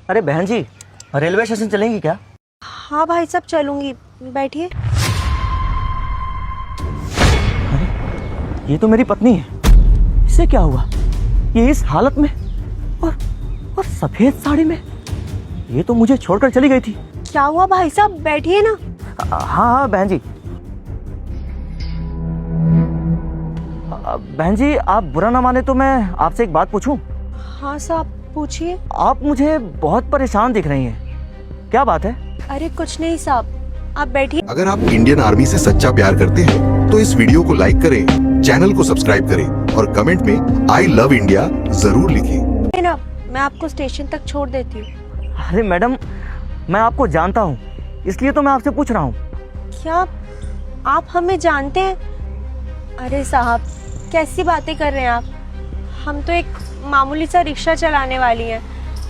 अरे बहन जी, railway station चलेंगी क्या? हाँ भाई साहब चलूंगी, बैठिए। अरे ये तो मेरी पत्नी है, इसे क्या हुआ? ये इस हालत में और सफेद साड़ी में, ये तो मुझे छोड़कर चली गई थी। क्या हुआ भाई साहब, बैठिए ना। हाँ हाँ बहन जी। बहन जी आप बुरा ना माने तो मैं आपसे एक बात पूछूं? हाँ साहब पूछिए। आप मुझे बहुत परेशान दिख रही हैं, क्या बात है? अरे कुछ नहीं साहब, आप बैठिए। अगर आप इंडियन आर्मी से सच्चा प्यार करते हैं तो इस वीडियो को लाइक करें, चैनल को सब्सक्राइब करें और कमेंट में आई लव इंडिया जरूर लिखें। ना मैं आपको स्टेशन तक छोड़ देती हूँ। अरे मैडम, मैं आपको जानता हूँ, इसलिए तो मैं आपसे पूछ रहा हूँ। क्या आप हमें जानते हैं? अरे साहब कैसी बातें कर रहे हैं आप? हम तो एक मामूली सा रिक्शा चलाने वाली हैं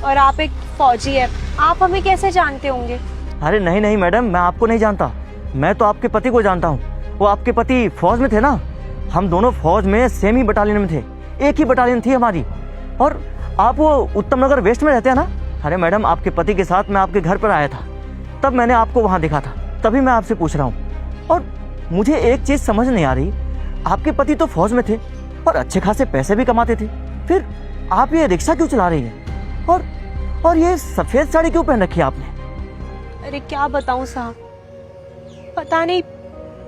और आप एक फौजी हैं, आप हमें कैसे जानते होंगे? अरे नहीं नहीं मैडम, मैं आपको नहीं जानता, मैं तो आपके पति को जानता हूँ। वो आपके पति फौज में थे ना, हम दोनों फौज में सेम ही बटालियन में थे, एक ही बटालियन थी हमारी। और आप वो उत्तम नगर वेस्ट में रहते हैं ना? अरे मैडम, आपके पति के साथ मैं आपके घर पर आया था, तब मैंने आपको वहाँ देखा था, तभी मैं आपसे पूछ रहा हूँ। और मुझे एक चीज़ समझ नहीं आ रही, आपके पति तो फौज में थे और अच्छे खासे पैसे भी कमाते थे, फिर आप ये रिक्शा क्यों चला रही हैं? और ये सफ़ेद साड़ी क्यों पहन रखी है आपने? अरे क्या बताऊं साहब, पता नहीं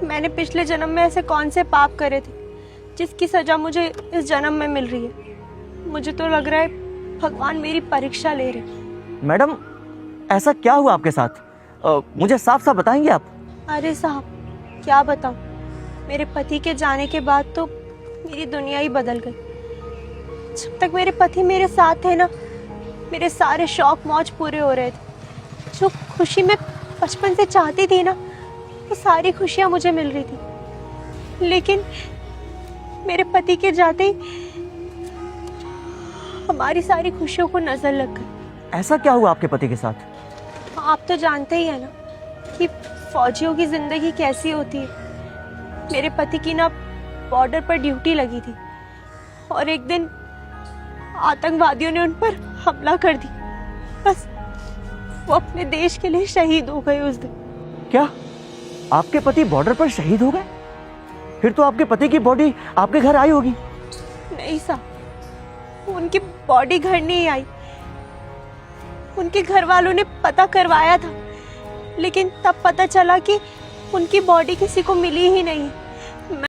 मैंने पिछले जन्म में ऐसे कौन से पाप करे थे जिसकी सजा मुझे इस जन्म में मिल रही है। मुझे तो लग रहा है भगवान मेरी परीक्षा ले रहे। मैडम ऐसा क्या हुआ आपके साथ? मुझे साफ साफ बताएंगे आप? अरे साहब क्या बताऊं, मेरे पति के जाने के बाद तो मेरी दुनिया ही बदल गई। जब तक मेरे पति मेरे साथ थे ना, मेरे सारे शौक मौज पूरे हो रहे थे। जो खुशी मैं बचपन से चाहती थी ना, वो सारी खुशियां मुझे मिल रही थी। लेकिन मेरे पति के जाते ही हमारी सारी खुशियों को नजर लग गई। ऐसा क्या हुआ आपके पति के साथ? आप तो जानते ही है ना कि फौजियों की जिंदगी कैसी होती है। मेरे पति की ना बॉर्डर पर ड्यूटी लगी थी और एक दिन आतंकवादियों ने उन पर हमला कर दी। बस वो अपने देश के लिए शहीद हो गए उस दिन। क्या आपके पति बॉर्डर पर शहीद हो गए? फिर तो आपके पति की बॉडी आपके घर आई होगी। नहीं साहब, उनकी बॉडी घर नहीं आई। उनके घर वालों ने पता करवाया था, लेकिन तब पता चला कि उनकी बॉडी किसी को मिली ही नहीं।